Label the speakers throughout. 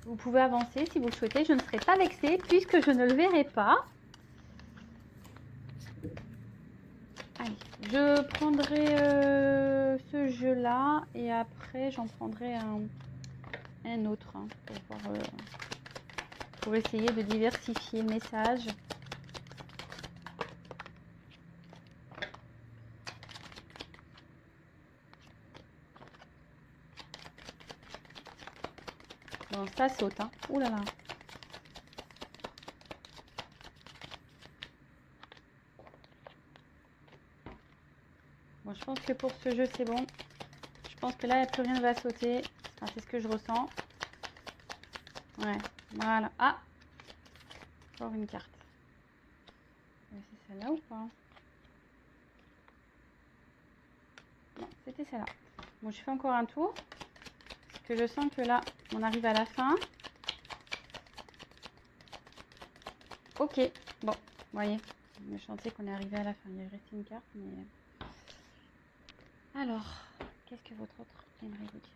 Speaker 1: Vous pouvez avancer si vous le souhaitez. Je ne serai pas vexée puisque je ne le verrai pas. Allez, je prendrai ce jeu-là et après j'en prendrai un autre pour essayer de diversifier le message. Bon, ça saute, hein. Ouh là là. Bon, je pense que pour ce jeu, c'est bon. Je pense que là, plus rien ne va sauter. Enfin, c'est ce que je ressens. Ouais, voilà. Ah! Encore une carte. C'est celle-là ou pas? Non, c'était celle-là. Bon, je fais encore un tour. Parce que je sens que là, on arrive à la fin. Ok, bon, vous voyez, je sentais qu'on est arrivé à la fin. Il y restait une carte, mais... Alors, qu'est-ce que votre autre aimerait vous dire?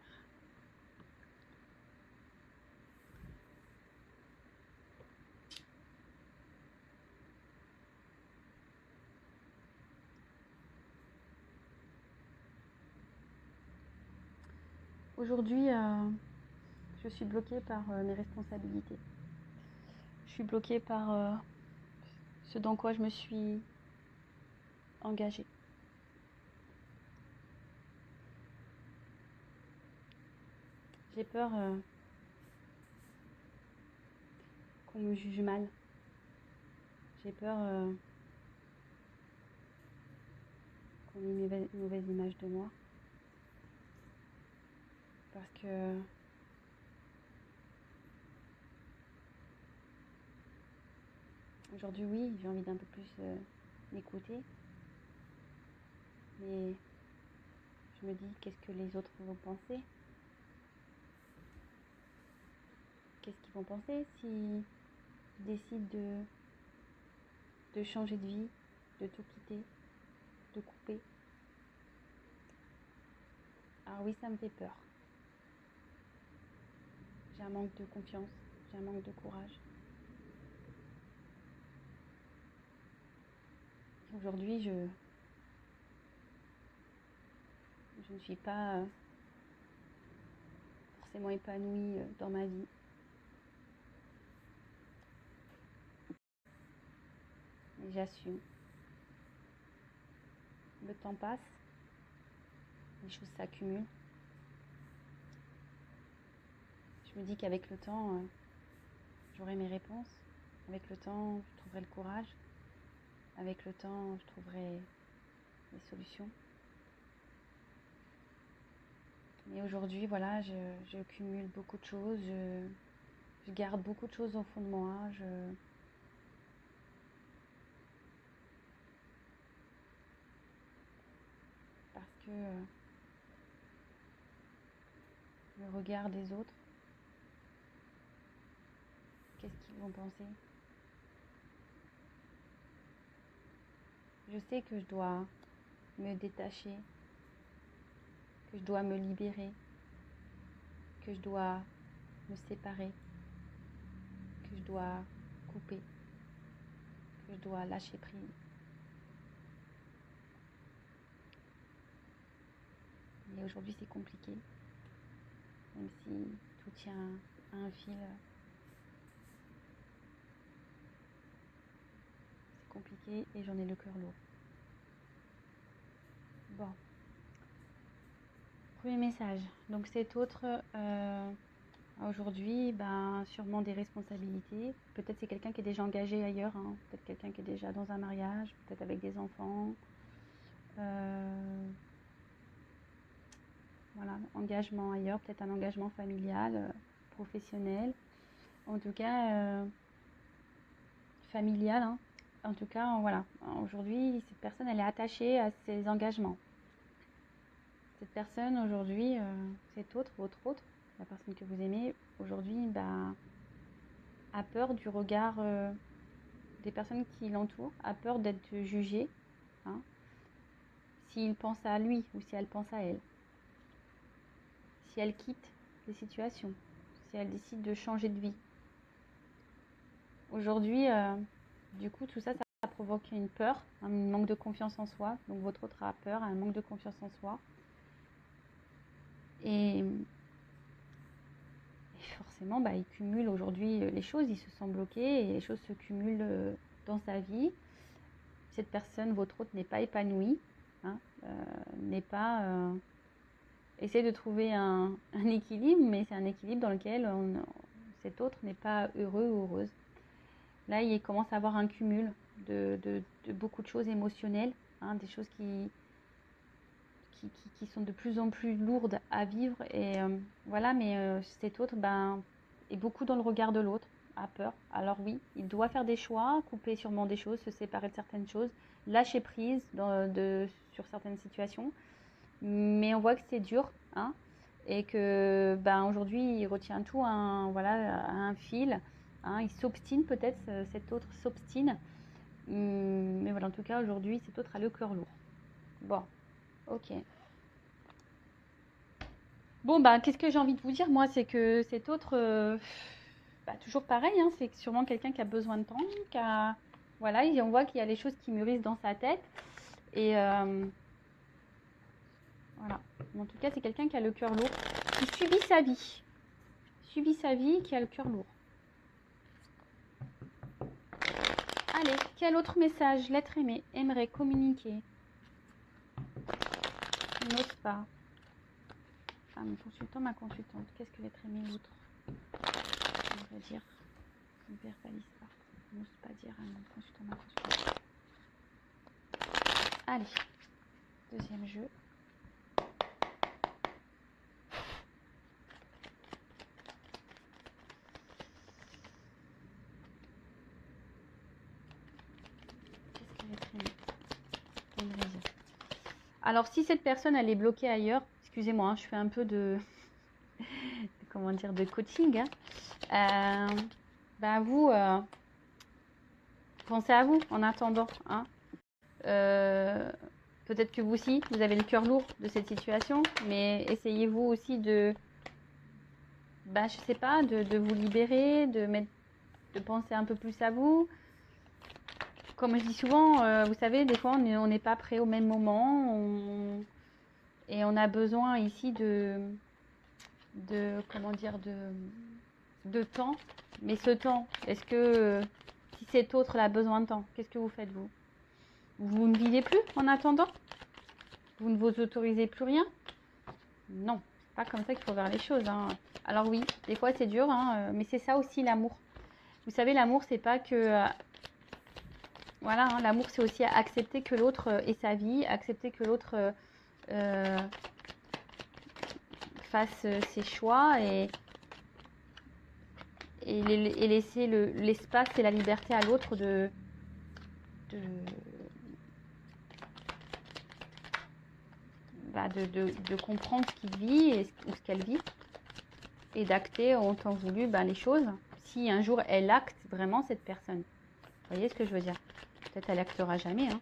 Speaker 1: Aujourd'hui, je suis bloquée par mes responsabilités. Je suis bloquée par ce dans quoi je me suis engagée. J'ai peur qu'on me juge mal. J'ai peur qu'on ait une mauvaise image de moi. Parce que aujourd'hui, oui, j'ai envie d'un peu plus m'écouter. Mais je me dis, qu'est-ce que les autres vont penser? Qu'est-ce qu'ils vont penser s'ils décident de changer de vie, de tout quitter, de couper? Alors oui, ça me fait peur. J'ai un manque de confiance, j'ai un manque de courage. Aujourd'hui, je ne suis pas forcément épanouie dans ma vie. Mais j'assume. Le temps passe, les choses s'accumulent. Je me dis qu'avec le temps, j'aurai mes réponses. Avec le temps, je trouverai le courage. Avec le temps, je trouverai des solutions. Mais aujourd'hui, voilà, je cumule beaucoup de choses. Je garde beaucoup de choses au fond de moi. Parce que le regard des autres, qu'est-ce qu'ils vont penser? Je sais que je dois me détacher, que je dois me libérer, que je dois me séparer, que je dois couper, que je dois lâcher prise. Mais aujourd'hui, c'est compliqué, même si tout tient à un fil. C'est compliqué et j'en ai le cœur lourd. Bon. Premier message. Donc cet autre, aujourd'hui, sûrement des responsabilités. Peut-être c'est quelqu'un qui est déjà engagé ailleurs, hein. Peut-être quelqu'un qui est déjà dans un mariage, peut-être avec des enfants. Voilà, engagement ailleurs, peut-être un engagement familial, professionnel. En tout cas, familial, hein. En tout cas, voilà. Aujourd'hui, cette personne, elle est attachée à ses engagements. Cette personne, aujourd'hui, cet autre, votre autre, la personne que vous aimez, aujourd'hui, a peur du regard des personnes qui l'entourent, a peur d'être jugée, hein, s'il pense à lui ou si elle pense à elle. Si elle quitte les situations, si si elle décide de changer de vie. Aujourd'hui, du coup, tout ça, ça provoque une peur, un manque de confiance en soi. Donc votre autre a peur, un manque de confiance en soi. Et forcément, il cumule aujourd'hui les choses, il se sent bloqué et les choses se cumulent dans sa vie. Cette personne, votre autre, n'est pas épanouie, hein, n'est pas... essaie de trouver un équilibre, mais c'est un équilibre dans lequel cet autre n'est pas heureux ou heureuse. Là, il commence à avoir un cumul de beaucoup de choses émotionnelles, hein, des choses qui sont de plus en plus lourdes à vivre. Et voilà, mais cet autre est beaucoup dans le regard de l'autre, a peur. Alors oui, il doit faire des choix, couper sûrement des choses, se séparer de certaines choses, lâcher prise sur certaines situations. Mais on voit que c'est dur, hein, et que aujourd'hui, il retient tout à un fil. Hein, il s'obstine peut-être, cet autre s'obstine. Mais voilà, en tout cas, aujourd'hui, cet autre a le cœur lourd. Bon, ok. Bon, qu'est-ce que j'ai envie de vous dire, moi, c'est que cet autre, toujours pareil, hein, c'est sûrement quelqu'un qui a besoin de temps, voilà, on voit qu'il y a les choses qui mûrissent dans sa tête. Et voilà. En tout cas, c'est quelqu'un qui a le cœur lourd, qui subit sa vie, qui a le cœur lourd. Allez, quel autre message l'être aimé aimerait communiquer? Il n'ose pas. Ah, mon consultant, ma consultante, qu'est-ce que l'être aimé l'autre on va dire? Ne verbalise pas. Il n'ose pas dire à mon consultant, ma consultante. Allez, deuxième jeu. Qu'est-ce que l'être aimé aimerait dire? Alors, si cette personne, elle est bloquée ailleurs, excusez-moi, hein, je fais un peu de coaching. Hein. Vous, pensez à vous en attendant. Hein. Peut-être que vous aussi, vous avez le cœur lourd de cette situation, mais essayez-vous aussi de vous libérer, de penser un peu plus à vous. Comme je dis souvent, vous savez, des fois, on n'est pas prêt au même moment, et on a besoin ici de temps. Mais ce temps, est-ce que si cet autre a besoin de temps, qu'est-ce que vous faites vous? Vous ne vivez plus en attendant? Vous ne vous autorisez plus rien? Non, c'est pas comme ça qu'il faut voir les choses. Hein. Alors oui, des fois c'est dur, hein, mais c'est ça aussi l'amour. Vous savez, l'amour, c'est pas que... voilà, hein, l'amour, c'est aussi accepter que l'autre ait sa vie, accepter que l'autre fasse ses choix et laisser l'espace et la liberté à l'autre de comprendre ce qu'il vit ou ce qu'elle vit et d'acter en temps voulu les choses. Si un jour elle acte vraiment cette personne, vous voyez ce que je veux dire? Peut-être elle actera jamais. Hein.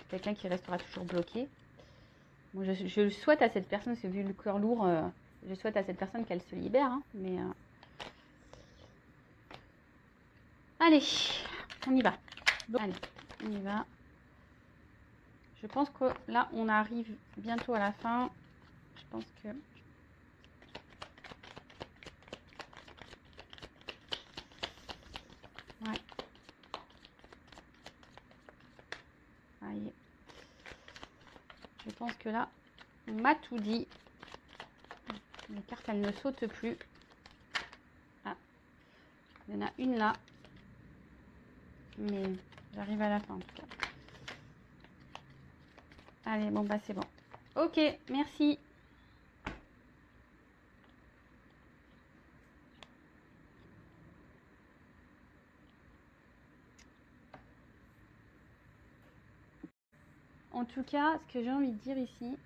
Speaker 1: Quelqu'un qui restera toujours bloqué. Bon, je le souhaite à cette personne, c'est vu le cœur lourd, je souhaite à cette personne qu'elle se libère. Hein, mais allez, on y va. Bon, allez, on y va. Je pense que là, on arrive bientôt à la fin. Je pense que... ouais. Allez. Je pense que là, on m'a tout dit. Les cartes, elles ne sautent plus. Ah. Il y en a une là. Mais j'arrive à la fin en tout cas. Allez, bon c'est bon. Ok, merci. En tout cas, ce que j'ai envie de dire ici,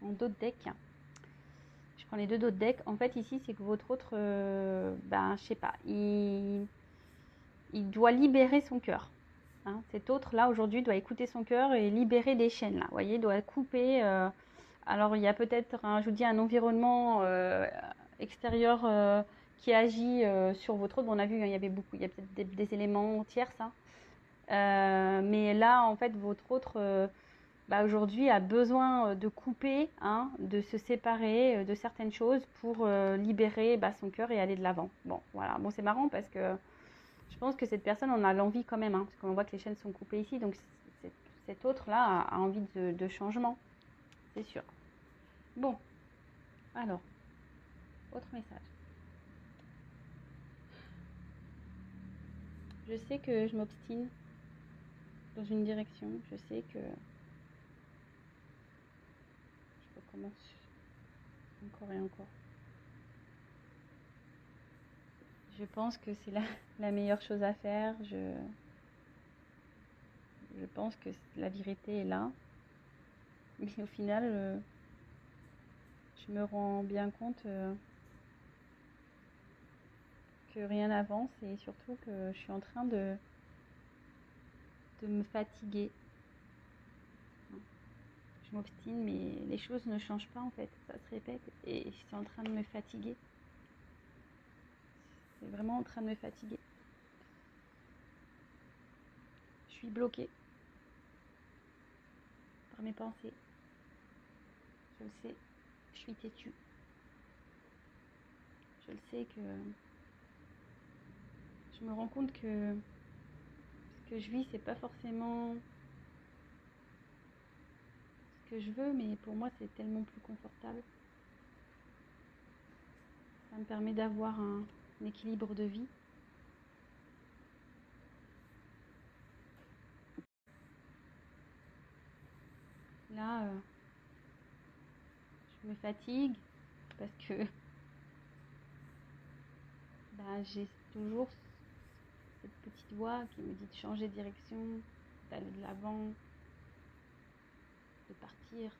Speaker 1: en d'autres decks, je prends les deux d'autres decks. En fait, ici, c'est que votre autre, je sais pas, il doit libérer son cœur. Hein. Cet autre là aujourd'hui doit écouter son cœur et libérer des chaînes là. Vous voyez, doit couper Alors, il y a peut-être, je vous dis, un environnement extérieur qui agit sur votre autre. Bon, on a vu, hein, il y a peut-être des éléments tierces, hein. Mais là, en fait, votre autre, aujourd'hui, a besoin de couper, hein, de se séparer de certaines choses pour libérer son cœur et aller de l'avant. Bon, voilà. Bon, c'est marrant parce que je pense que cette personne, on a l'envie quand même, hein, parce qu'on voit que les chaînes sont coupées ici. Donc, cet autre-là a envie de changement, c'est sûr. Bon, alors, autre message. Je sais que je m'obstine dans une direction. Je sais que je recommence encore et encore. Je pense que c'est la meilleure chose à faire. Je pense que la vérité est là. Mais au final, je me rends bien compte que rien n'avance et surtout que je suis en train de me fatiguer. Je m'obstine, mais les choses ne changent pas en fait. Ça se répète et c'est en train de me fatiguer. C'est vraiment en train de me fatiguer. Je suis bloquée par mes pensées. Je le sais, je suis têtue. Je le sais que je me rends compte que ce que je vis, c'est pas forcément ce que je veux, mais pour moi, c'est tellement plus confortable. Ça me permet d'avoir un équilibre de vie. Là, je me fatigue parce que j'ai toujours cette petite voix qui me dit de changer de direction, d'aller de l'avant, de partir.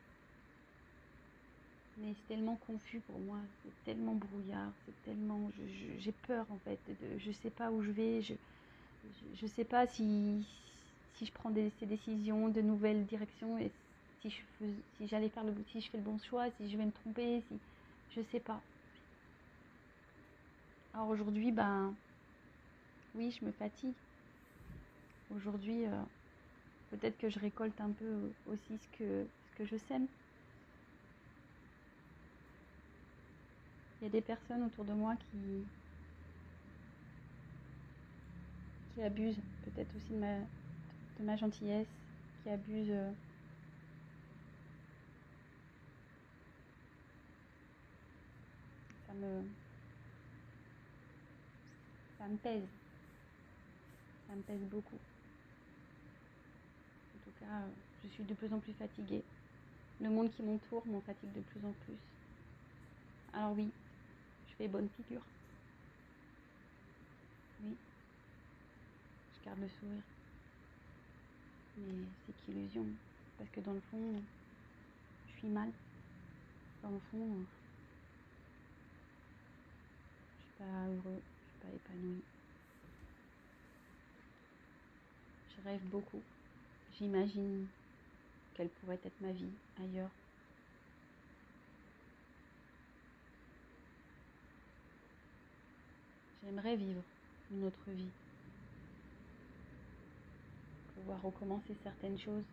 Speaker 1: Mais c'est tellement confus pour moi, c'est tellement brouillard, c'est tellement... j'ai peur en fait, je sais pas où je vais, je sais pas si je prends ces décisions de nouvelles directions et si j'allais faire si je fais le bon choix, si je vais me tromper, je sais pas. Alors aujourd'hui, oui, je me fatigue. Aujourd'hui, peut-être que je récolte un peu aussi ce que je sème. Il y a des personnes autour de moi qui abusent peut-être aussi de ma gentillesse, qui abusent ça me pèse. Ça me pèse beaucoup. En tout cas, je suis de plus en plus fatiguée. Le monde qui m'entoure m'en fatigue de plus en plus. Alors oui, je fais bonne figure. Oui, je garde le sourire. Mais c'est qu'illusion. Parce que dans le fond, je suis mal. Dans le fond, je suis pas heureux, je suis pas épanouie. Je rêve beaucoup. J'imagine quelle pourrait être ma vie ailleurs. J'aimerais vivre une autre vie. Pouvoir recommencer certaines choses.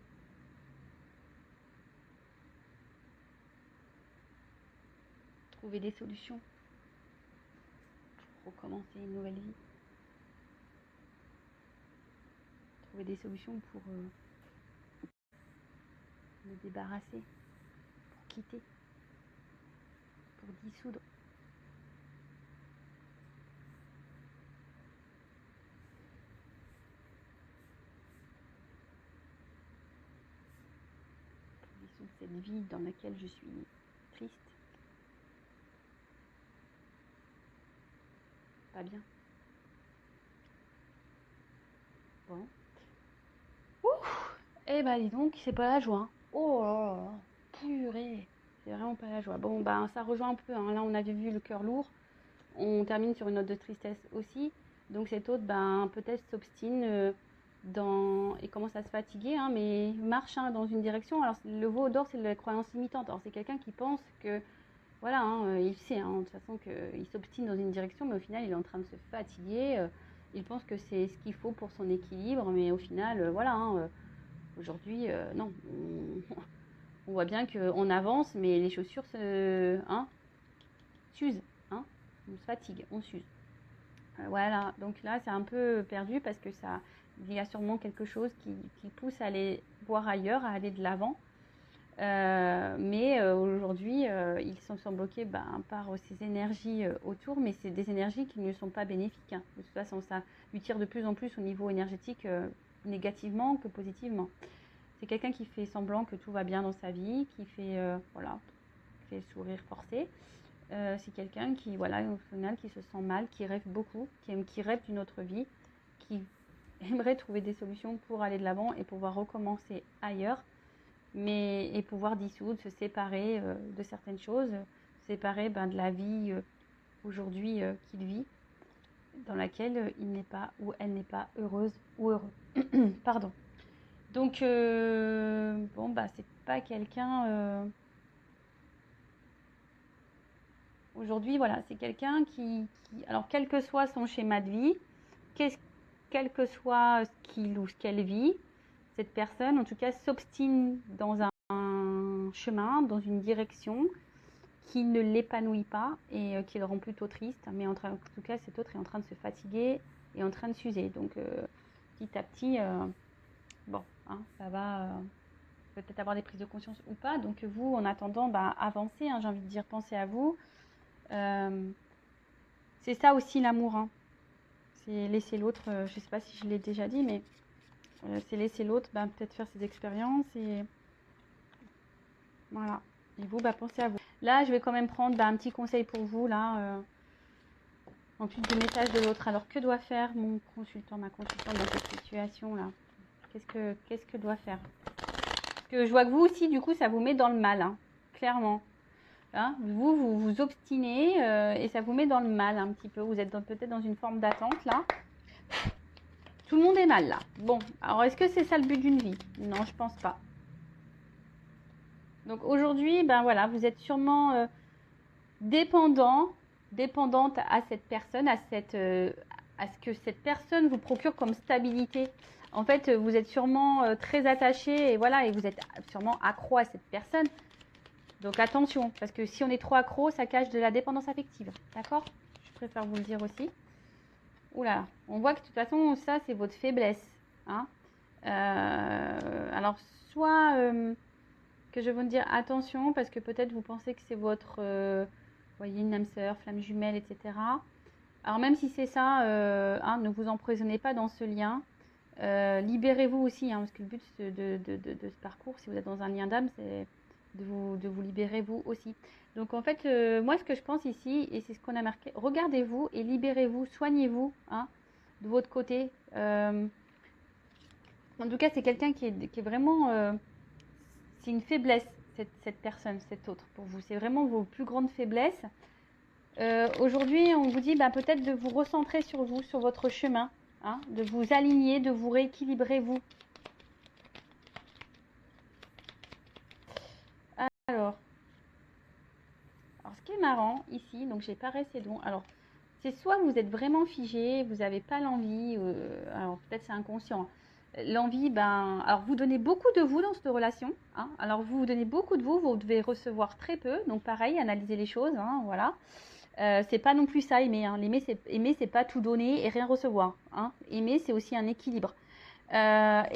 Speaker 1: Trouver des solutions pour recommencer une nouvelle vie. Trouver des solutions pour me débarrasser, pour quitter, pour dissoudre. Pour dissoudre cette vie dans laquelle je suis triste. Pas bien. Bon. Ouh. Eh dis donc, c'est pas la joie. Oh là là, purée. C'est vraiment pas la joie. Bon, ça rejoint un peu, hein. Là, on avait vu le cœur lourd. On termine sur une note de tristesse aussi. Donc, cet autre, peut-être s'obstine il commence à se fatiguer, hein, mais il marche hein, dans une direction. Alors le veau d'or, c'est la croyance limitante. Alors c'est quelqu'un qui pense que, voilà, hein, il sait hein, de toute façon qu'il s'obstine dans une direction, mais au final il est en train de se fatiguer. Il pense que c'est ce qu'il faut pour son équilibre, mais au final, voilà, hein, aujourd'hui, non. On voit bien qu'on avance, mais les chaussures s'usent. Hein, on se fatigue, on s'use. Voilà, donc là c'est un peu perdu parce que il y a sûrement quelque chose qui pousse à aller voir ailleurs, à aller de l'avant. Mais aujourd'hui, ils sont bloqués par ces énergies autour, mais c'est des énergies qui ne sont pas bénéfiques. Hein. De toute façon, ça lui tire de plus en plus au niveau énergétique, négativement que positivement. C'est quelqu'un qui fait semblant que tout va bien dans sa vie, qui fait, fait le sourire forcé. C'est quelqu'un qui, voilà, au final, qui se sent mal, qui rêve beaucoup, qui rêve d'une autre vie, qui aimerait trouver des solutions pour aller de l'avant et pouvoir recommencer ailleurs, et pouvoir dissoudre, se séparer de certaines choses, se séparer de la vie aujourd'hui qu'il vit, dans laquelle il n'est pas ou elle n'est pas heureuse ou heureux. Pardon. Donc, c'est pas quelqu'un... Aujourd'hui, voilà, c'est quelqu'un alors quel que soit son schéma de vie, quel que soit ce qu'il ou ce qu'elle vit, cette personne, en tout cas, s'obstine dans un chemin, dans une direction qui ne l'épanouit pas et qui le rend plutôt triste. Mais en tout cas, cet autre est en train de se fatiguer et en train de s'user. Donc, petit à petit, ça va peut-être avoir des prises de conscience ou pas. Donc, vous, en attendant, avancez. Hein, j'ai envie de dire, pensez à vous. C'est ça aussi l'amour, hein. C'est laisser l'autre, je ne sais pas si je l'ai déjà dit, mais c'est laisser l'autre peut-être faire ses expériences et voilà. Et vous, pensez à vous. Là, je vais quand même prendre un petit conseil pour vous, là, en plus du message de l'autre. Alors, que doit faire mon consultant, ma consultante dans cette situation-là? Qu'est-ce que doit faire? Parce que je vois que vous aussi, du coup, ça vous met dans le mal, hein, clairement. Hein, vous obstinez et ça vous met dans le mal un petit peu. Vous êtes peut-être dans une forme d'attente là. Tout le monde est mal là. Bon, alors est-ce que c'est ça le but d'une vie? Non, je pense pas. Donc aujourd'hui, voilà, vous êtes sûrement dépendante à cette personne, à ce que cette personne vous procure comme stabilité. En fait, vous êtes sûrement très attaché et voilà, et vous êtes sûrement accro à cette personne. Donc attention, parce que si on est trop accro, ça cache de la dépendance affective. D'accord? Je préfère vous le dire aussi. Ouh là, on voit que de toute façon, ça, c'est votre faiblesse. Hein. Alors, soit que je vais vous dire attention, parce que peut-être vous pensez que c'est votre, voyez, une âme sœur, flamme jumelle, etc. Alors, même si c'est ça, ne vous emprisonnez pas dans ce lien. Libérez-vous aussi, hein, parce que le but de ce parcours, si vous êtes dans un lien d'âme, c'est de vous libérer vous aussi. Donc en fait, moi ce que je pense ici, et c'est ce qu'on a marqué, regardez-vous et libérez-vous, soignez-vous hein, de votre côté. En tout cas, c'est quelqu'un qui est vraiment... c'est une faiblesse, cette personne, cet autre pour vous. C'est vraiment vos plus grandes faiblesses. Aujourd'hui, on vous dit peut-être de vous recentrer sur vous, sur votre chemin, hein, de vous aligner, de vous rééquilibrer vous. Alors, ce qui est marrant ici, donc j'ai pas resté bon. Alors, c'est soit vous êtes vraiment figé, vous n'avez pas l'envie, alors peut-être c'est inconscient. L'envie, alors vous donnez beaucoup de vous dans cette relation. Hein, alors vous donnez beaucoup de vous devez recevoir très peu. Donc pareil, analysez les choses, hein, voilà. C'est pas non plus ça aimer. Hein. Aimer, c'est pas tout donner et rien recevoir. Hein. Aimer, c'est aussi un équilibre. Et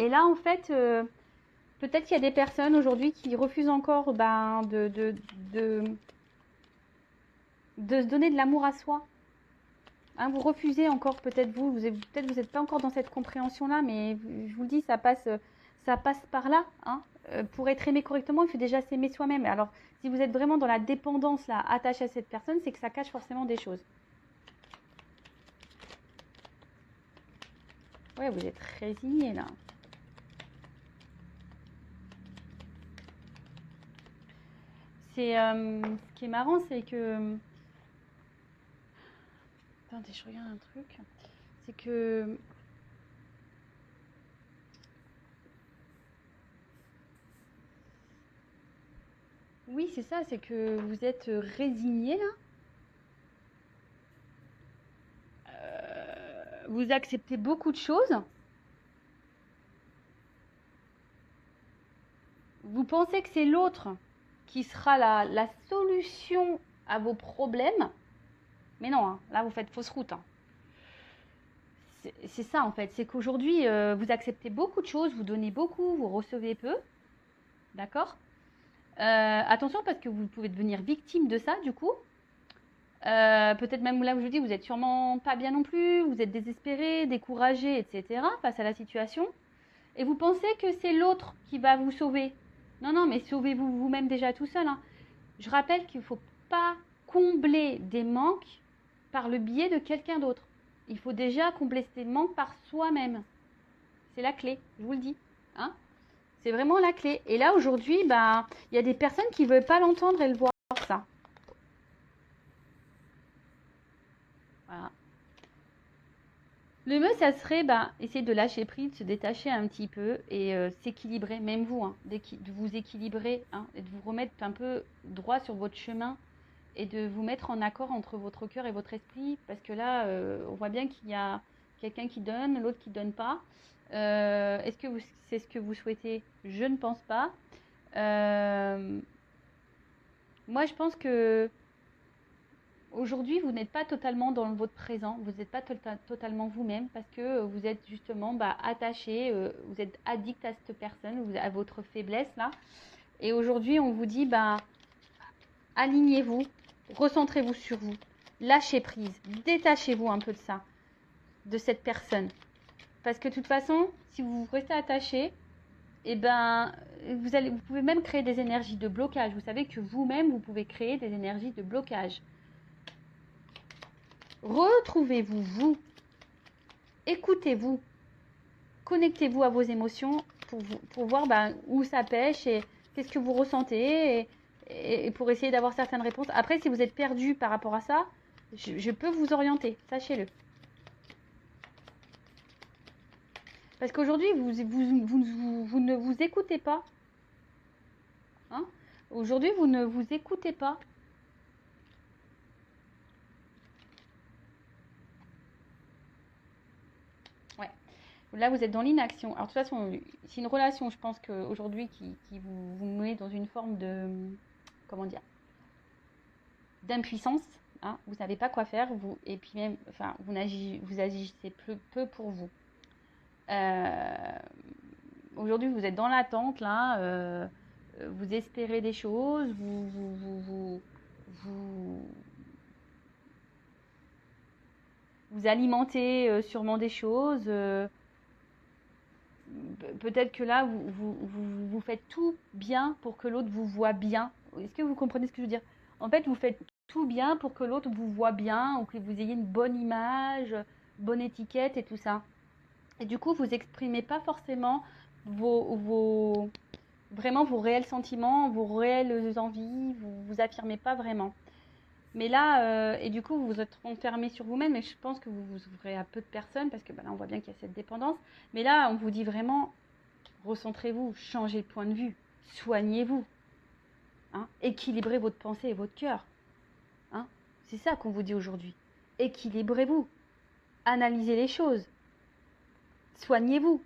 Speaker 1: là, en fait, peut-être qu'il y a des personnes aujourd'hui qui refusent encore de se donner de l'amour à soi. Hein, vous refusez encore, peut-être vous n'êtes pas encore dans cette compréhension-là, mais je vous le dis, ça passe par là. Hein. Pour être aimé correctement, il faut déjà s'aimer soi-même. Alors, si vous êtes vraiment dans la dépendance, là, attaché à cette personne, c'est que ça cache forcément des choses. Ouais, vous êtes résigné, là. Ce qui est marrant, c'est que... Attendez, je regarde un truc. C'est que Oui, c'est ça, c'est que vous êtes résigné là. Vous acceptez beaucoup de choses. Vous pensez que c'est l'autre qui sera la solution à vos problèmes. Mais non, hein, là vous faites fausse route. Hein. C'est ça en fait, c'est qu'aujourd'hui vous acceptez beaucoup de choses, vous donnez beaucoup, vous recevez peu. D'accord. Attention parce que vous pouvez devenir victime de ça du coup. Peut-être même là où je vous dis, vous êtes sûrement pas bien non plus, vous êtes désespéré, découragé, etc. face à la situation. Et vous pensez que c'est l'autre qui va vous sauver. Non, non, mais sauvez-vous vous-même déjà tout seul. Hein. Je rappelle qu'il ne faut pas combler des manques par le biais de quelqu'un d'autre. Il faut déjà combler ces manques par soi-même. C'est la clé, je vous le dis. Hein, c'est vraiment la clé. Et là, aujourd'hui, il y a des personnes qui ne veulent pas l'entendre et le voir, ça. Voilà. Le mieux, ça serait essayer de lâcher prise, de se détacher un petit peu et s'équilibrer, même vous, hein, de vous équilibrer hein, et de vous remettre un peu droit sur votre chemin et de vous mettre en accord entre votre cœur et votre esprit. Parce que là, on voit bien qu'il y a quelqu'un qui donne, l'autre qui ne donne pas. Est-ce que c'est ce que vous souhaitez? Je ne pense pas. Moi, je pense que aujourd'hui, vous n'êtes pas totalement dans votre présent, vous n'êtes pas totalement vous-même parce que vous êtes justement attaché, vous êtes addict à cette personne, à votre faiblesse là. Et aujourd'hui, on vous dit, alignez-vous, recentrez-vous sur vous, lâchez prise, détachez-vous un peu de ça, de cette personne. Parce que de toute façon, si vous restez attaché, vous pouvez même créer des énergies de blocage. Vous savez que vous-même, vous pouvez créer des énergies de blocage. Retrouvez-vous, vous. Écoutez-vous. Connectez-vous à vos émotions pour voir où ça pêche et qu'est-ce que vous ressentez et pour essayer d'avoir certaines réponses. Après, si vous êtes perdu par rapport à ça, je peux vous orienter, sachez-le. Parce qu'aujourd'hui, vous ne vous écoutez pas. Hein? Aujourd'hui, vous ne vous écoutez pas. Ouais. Là, vous êtes dans l'inaction. Alors, de toute façon, c'est une relation, je pense qu'aujourd'hui, qui vous met dans une forme de... Comment dire? D'impuissance. Hein, vous savez pas quoi faire. Et puis même, enfin, vous agissez peu pour vous. Aujourd'hui, vous êtes dans l'attente, là. Vous espérez des choses. Vous alimentez sûrement des choses. Peut-être que là, vous faites tout bien pour que l'autre vous voit bien. Est-ce que vous comprenez ce que je veux dire? En fait, vous faites tout bien pour que l'autre vous voit bien ou que vous ayez une bonne image, bonne étiquette et tout ça. Et du coup, vous exprimez pas forcément vraiment vos réels sentiments, vos réelles envies, vous affirmez pas vraiment. Mais là, et du coup, vous vous êtes enfermé sur vous-même, mais je pense que vous vous ouvrez à peu de personnes, parce que là, on voit bien qu'il y a cette dépendance. Mais là, on vous dit vraiment, recentrez-vous, changez de point de vue, soignez-vous, hein, équilibrez votre pensée et votre cœur. Hein. C'est ça qu'on vous dit aujourd'hui. Équilibrez-vous, analysez les choses, soignez-vous.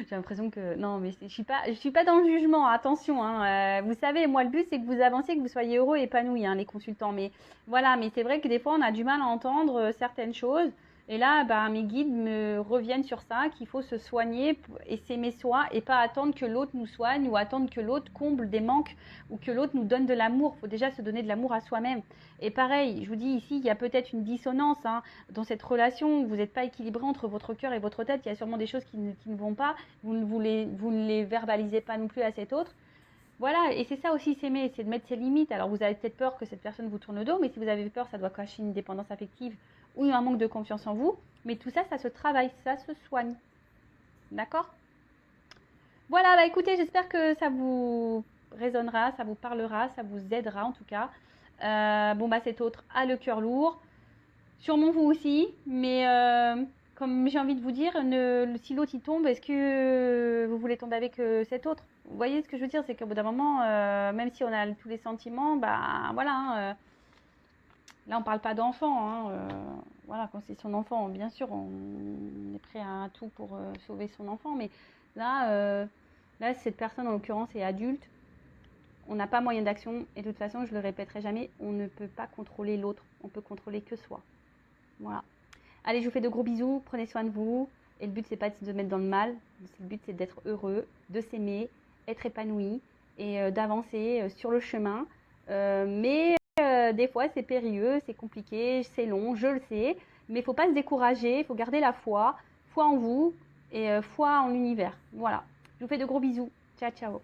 Speaker 1: J'ai l'impression que non, mais je suis pas dans le jugement. Attention, hein. Vous savez, moi le but c'est que vous avanciez, que vous soyez heureux et épanoui, hein, les consultants. Mais voilà, mais c'est vrai que des fois on a du mal à entendre certaines choses. Et là, mes guides me reviennent sur ça, qu'il faut se soigner et s'aimer soi et pas attendre que l'autre nous soigne ou attendre que l'autre comble des manques ou que l'autre nous donne de l'amour. Il faut déjà se donner de l'amour à soi-même. Et pareil, je vous dis ici, il y a peut-être une dissonance hein, dans cette relation. Vous n'êtes pas équilibré entre votre cœur et votre tête. Il y a sûrement des choses qui ne vont pas. Vous ne les verbalisez pas non plus à cet autre. Voilà, et c'est ça aussi s'aimer, c'est de mettre ses limites. Alors vous avez peut-être peur que cette personne vous tourne le dos, mais si vous avez peur, ça doit cacher une dépendance affective ou un manque de confiance en vous. Mais tout ça, ça se travaille, ça se soigne. D'accord? Voilà, écoutez, j'espère que ça vous résonnera, ça vous parlera, ça vous aidera en tout cas. Cet autre a le cœur lourd. Sûrement vous aussi, mais comme j'ai envie de vous dire, si l'autre il tombe, est-ce que vous voulez tomber avec cet autre? Vous voyez ce que je veux dire? C'est qu'au bout d'un moment, même si on a tous les sentiments, bah voilà, hein, là on parle pas d'enfant, hein, voilà, quand c'est son enfant, bien sûr, on est prêt à tout pour sauver son enfant, mais là, cette personne en l'occurrence est adulte, on n'a pas moyen d'action, et de toute façon, je le répéterai jamais, on ne peut pas contrôler l'autre, on peut contrôler que soi. Voilà. Allez, je vous fais de gros bisous, prenez soin de vous. Et le but, c'est pas de se mettre dans le mal. Le but, c'est d'être heureux, de s'aimer, être épanoui et d'avancer sur le chemin. Mais des fois, c'est périlleux, c'est compliqué, c'est long, je le sais. Mais il ne faut pas se décourager, il faut garder la foi en vous et foi en l'univers. Voilà. Je vous fais de gros bisous. Ciao, ciao.